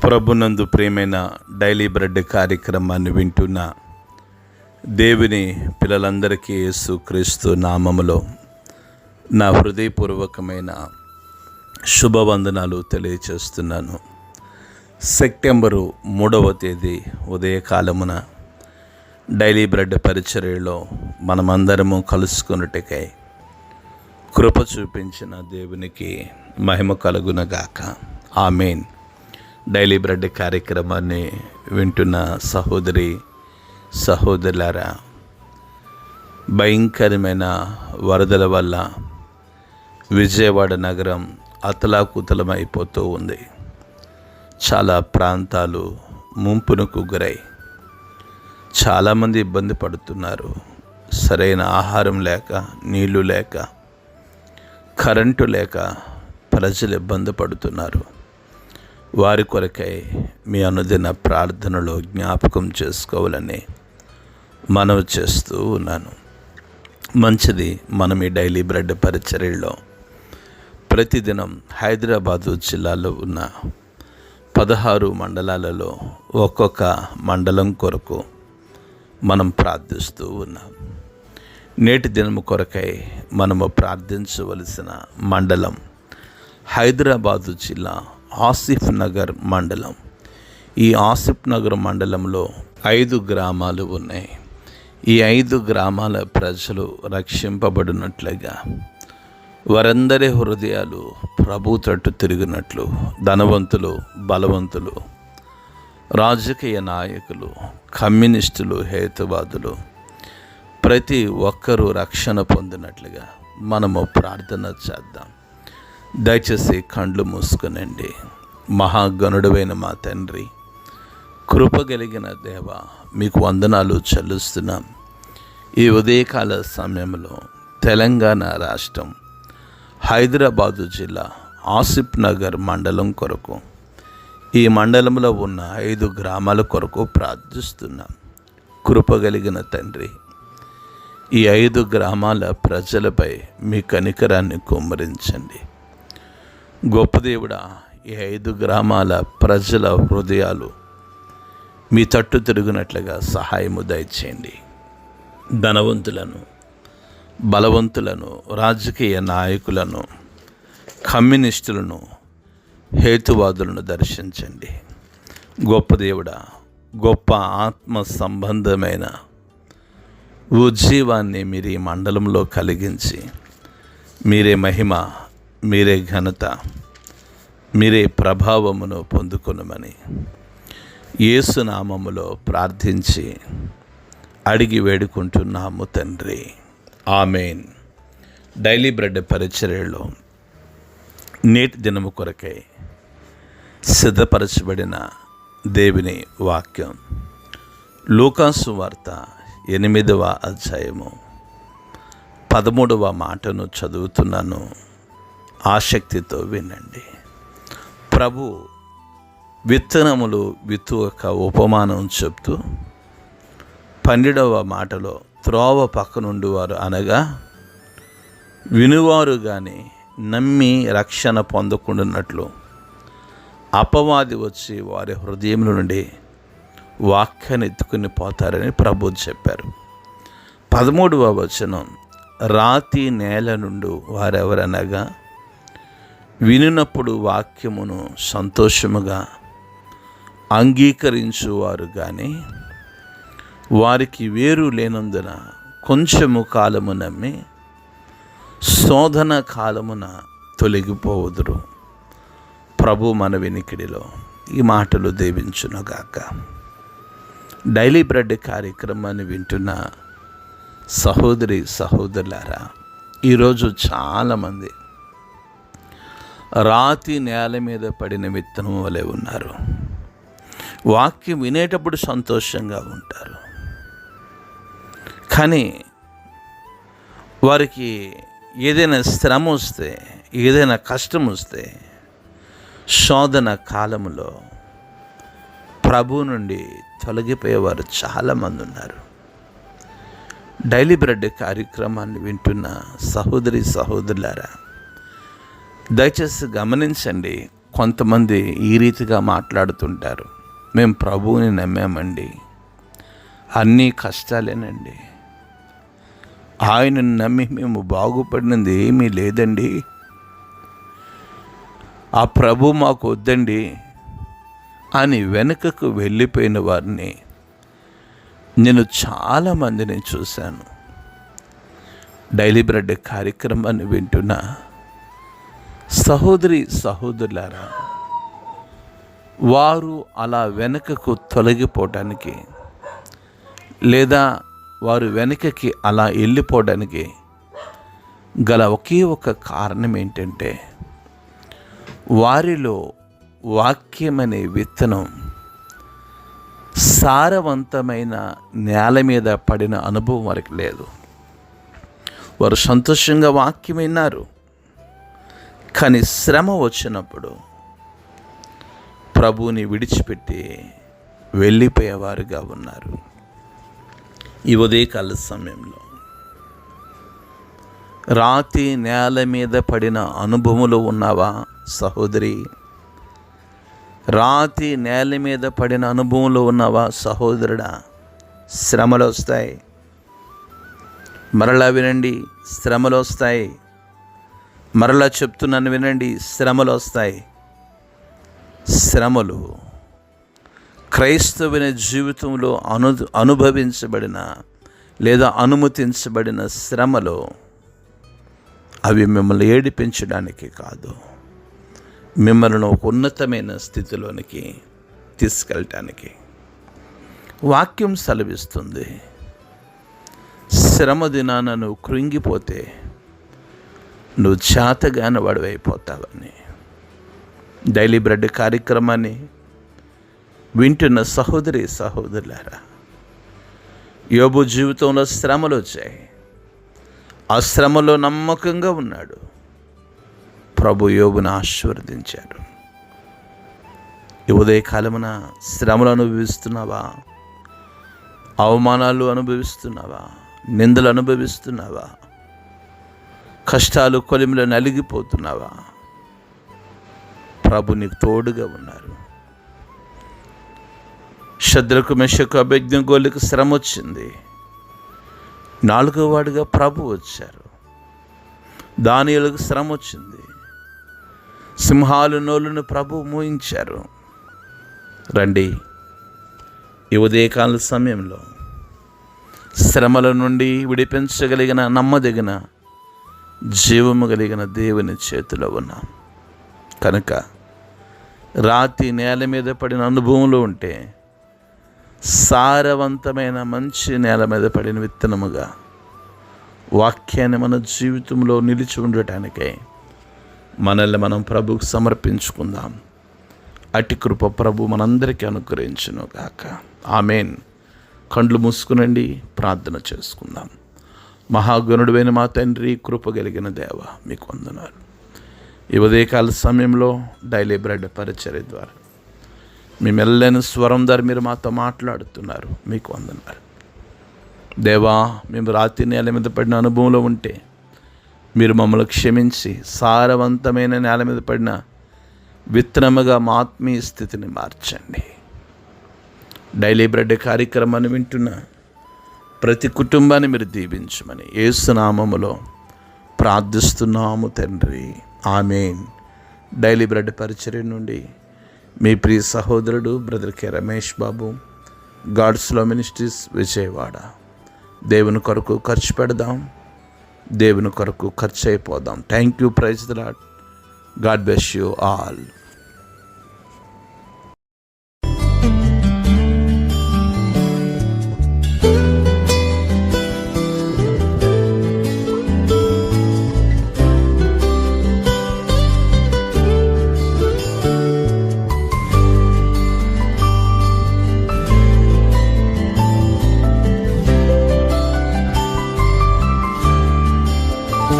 ప్రభునందు ప్రియమైన daily bread కార్యక్రమాన్ని వింటున్న దేవుని పిల్లలందరికీ యేసుక్రీస్తు నామములో నా హృదయపూర్వకమైన శుభవందనాలు తెలియచేస్తున్నాను. సెప్టెంబరు 3వ తేదీ ఉదయకాలమున డైలీ బ్రెడ్ పరిచర్యలో మనమందరము కలుసుకున్నట్టుకై కృప చూపించిన దేవునికి మహిమ కలుగునగాక. ఆమేన్. డైలీ బ్రెడ్ కార్యక్రమాన్ని వింటున్న సహోదరులారా, భయంకరమైన వరదల వల్ల విజయవాడ నగరం అతలాకుతలమైపోతూ ఉంది. చాలా ప్రాంతాలు ముంపునకు గురై చాలామంది ఇబ్బంది పడుతున్నారు. సరైన ఆహారం లేక, నీళ్లు లేక, కరెంటు లేక ప్రజలు ఇబ్బంది పడుతున్నారు. వారి కొరకై మీ అనుదిన ప్రార్థనలో జ్ఞాపకం చేసుకోవాలని మనవి చేస్తూ ఉన్నాను. మంచిది. మనం ఈ డైలీ బ్రెడ్ పరిచర్యలో ప్రతిదినం హైదరాబాదు జిల్లాలో ఉన్న 16 మండలాలలో ఒక్కొక్క మండలం కొరకు మనం ప్రార్థిస్తూ ఉన్నాం. నేటి దినము కొరకై మనము ప్రార్థించవలసిన మండలం హైదరాబాదు జిల్లా ఆసిఫ్ నగర్ మండలం. ఈ ఆసిఫ్ నగర్ మండలంలో 5 గ్రామాలు ఉన్నాయి. ఈ 5 గ్రామాల ప్రజలు రక్షింపబడినట్లుగా, వారందరి హృదయాలు ప్రభు తట్టు తిరిగినట్లు, ధనవంతులు, బలవంతులు, రాజకీయ నాయకులు, కమ్యూనిస్టులు, హేతువాదులు ప్రతి ఒక్కరూ రక్షణ పొందినట్లుగా మనము ప్రార్థన చేద్దాం. దయచేసి కండ్లు మూసుకునండి. మహాగణుడైన మా తండ్రి, కృపగలిగిన దేవ, మీకు వందనాలు చెల్లిస్తున్నాం. ఈ ఉదయకాల సమయంలో తెలంగాణ రాష్ట్రం హైదరాబాదు జిల్లా ఆసిఫ్ నగర్ మండలం కొరకు, ఈ మండలంలో ఉన్న 5 గ్రామాల కొరకు ప్రార్థిస్తున్నాం. కృపగలిగిన తండ్రి, ఈ 5 గ్రామాల ప్రజలపై మీ కనికరాన్ని కుమ్మరించండి. గొప్ప దేవుడా, ఈ 5 గ్రామాల ప్రజల హృదయాలు మీ తట్టు తిరుగునట్లుగా సహాయము దయచేయండి. ధనవంతులను, బలవంతులను, రాజకీయ నాయకులను, కమ్యూనిస్టులను, హేతువాదులను దర్శించండి. గొప్ప దేవుడా, గొప్ప ఆత్మ సంబంధమైన ఉజ్జీవాన్ని మీరు ఈ మండలంలో కలిగించి, మీరే మహిమ, మీరే ఘనత, మీరే ప్రభావమును పొందుకొనుమని యేసు నామములో ప్రార్థించి అడిగి వేడుకుంటున్నాము తండ్రి. ఆమేన్. డైలీ బ్రెడ్ పరిచర్యలో నేటి దినము కొరకై సిద్ధపరచబడిన దేవుని వాక్యం లూకాసు వార్త 8వ అధ్యాయము 13వ మాటను చదువుతున్నాను. ఆసక్తితో వినండి. ప్రభు విత్తనములు విత్తుక ఉపమానం చెప్తూ 12వ మాటలో త్రోవ పక్కనుండి వారు అనగా వినువారు కానీ నమ్మి రక్షణ పొందకుండానట్లు అపవాది వచ్చి వారి హృదయముల నుండి వాక్యాన్ని ఎత్తుకుని పోతారని ప్రభు చెప్పారు. 13వ వచనం, రాతి నేల నుండి వారెవరనగా వినినప్పుడు వాక్యమును సంతోషముగా అంగీకరించువారు కానీ వారికి వేరు లేనందున కొంచెము కాలము నమ్మి శోధన కాలమున తొలగిపోవుదురు. ప్రభు మన వినికిడిలో ఈ మాటలు దీవించునుగాక. డైలీ బ్రెడ్ కార్యక్రమాన్ని వింటున్న సహోదరులారా, ఈరోజు చాలామంది రాతి నేల మీద పడిన విత్తనం వలె ఉన్నారు. వాక్యం వినేటప్పుడు సంతోషంగా ఉంటారు, కానీ వారికి ఏదైనా శ్రమ వస్తే, ఏదైనా కష్టం వస్తే, శోధన కాలంలో ప్రభు నుండి తొలగిపోయేవారు చాలామంది ఉన్నారు. డైలీ బ్రెడ్ కార్యక్రమాన్ని వింటున్న సహోదరులారా, దయచేసి గమనించండి. కొంతమంది ఈ రీతిగా మాట్లాడుతుంటారు, మేము ప్రభువుని నమ్మామండి, అన్నీ కష్టాలేనండి, ఆయనను నమ్మి మేము బాగుపడినది ఏమీ లేదండి, ఆ ప్రభు మాకు వద్దండి అని వెనుకకు వెళ్ళిపోయిన వారిని నేను చాలామందిని చూశాను. డైలీ బ్రెడ్ కార్యక్రమాన్ని వింటున్న సహోదరి సహోదరులారా, వారు అలా వెనుకకు తొలగిపోవడానికి లేదా వారు వెనుకకి అలా వెళ్ళిపోవడానికి గల ఒకే ఒక కారణం ఏంటంటే, వారిలో వాక్యం అనే విత్తనం సారవంతమైన నేల మీద పడిన అనుభవం వారికి లేదు. వారు సంతోషంగా వాక్యం విన్నారు, కానీ శ్రమ వచ్చినప్పుడు ప్రభువుని విడిచిపెట్టి వెళ్ళిపోయేవారుగా ఉన్నారు. ఈ ఉదయకాల సమయంలో రాతి నేల మీద పడిన అనుభవంలో ఉన్నావా సహోదరి? రాతి నేల మీద పడిన అనుభవంలో ఉన్నావా సహోదరుడా? శ్రమలు వస్తాయి, మరలా వినండి, శ్రమలు వస్తాయి. మరలా చెప్తున్నాను వినండి, శ్రమలు వస్తాయి. శ్రమలు క్రైస్తవుని జీవితంలో అనుభవించబడిన లేదా అనుమతించబడిన శ్రమలు అవి మిమ్మల్ని ఏడిపించడానికి కాదు, మిమ్మల్ని ఒక ఉన్నతమైన స్థితిలోనికి తీసుకెళ్ళటానికి. వాక్యం సెలవిస్తుంది, శ్రమ దినాన నువ్వు కృంగిపోతే నువ్వు చేతగాని వాడివైపోతావని. డైలీ బ్రెడ్ కార్యక్రమాన్ని వింటున్న సహోదరి సహోదరులారా, యోబు జీవితంలో శ్రమలు వచ్చాయి, ఆ శ్రమలో నమ్మకంగా ఉన్నాడు. ప్రభు యోబును ఆశీర్వదించాడు. ఈ ఉదయకాలమున శ్రమలు అనుభవిస్తున్నావా? అవమానాలు అనుభవిస్తున్నావా? నిందలు అనుభవిస్తున్నావా? కష్టాలు కొలిమిలో నలిగిపోతున్నావా? ప్రభు నీకు తోడుగా ఉన్నారు. షద్రకు మెషకు అబేద్నెగోలకు శ్రమ వచ్చింది, 4వ వాడిగా ప్రభు వచ్చారు. దానియేలుకు శ్రమ వచ్చింది, సింహాలు నోలును ప్రభు మోయించారు. రండి, ఈ ఉదయకాల సమయంలో శ్రమల నుండి విడిపించగలిగిన నమ్మదగిన జీవము కలిగిన దేవుని చేతిలో ఉన్నాం కనుక రాతి నేల మీద పడిన అనుభవంలో ఉంటే సారవంతమైన మంచి నేల మీద పడిన విత్తనముగా వాక్యాన్ని మన జీవితంలో నిలిచి ఉండటానికై మనల్ని మనం ప్రభువుకు సమర్పించుకుందాం. అట్టి కృప ప్రభు మనందరికీ అనుగ్రహించును గాక. ఆమేన్. కండ్లు మూసుకునండి, ప్రార్థన చేసుకుందాం. మహాగణుడైన మా తండ్రి, కృప కలిగిన దేవ, మీకు వందనాలు. ఈ ఉదయకాల సమయంలో డైలీ బ్రెడ్ పరిచర్య ద్వారా మీ మెల్లని స్వరం ద్వారా మీరు మాతో మాట్లాడుతున్నారు, మీకు వందనాలు దేవా. మేము రాత్రి నేల మీద పడిన అనుభవంలో ఉంటే మీరు మమ్మల్ని క్షమించి సారవంతమైన నేల మీద పడిన విత్తనముగా మా ఆత్మీయ స్థితిని మార్చండి. డైలీ బ్రెడ్ కార్యక్రమాన్ని వింటున్న ప్రతి కుటుంబాన్ని మీరు దీవించమని యేసు నామములో ప్రార్థిస్తున్నాము తండ్రి, ఆమేన్. డైలీ బ్రెడ్ పరిచర్య నుండి మీ ప్రియ సహోదరుడు brother K Ramesh Babu, God's love ministries, Vijayawada. దేవుని కొరకు ఖర్చు పెడదాం, దేవుని కొరకు ఖర్చు అయిపోదాం. Thank you. Praise the lord. God bless you all.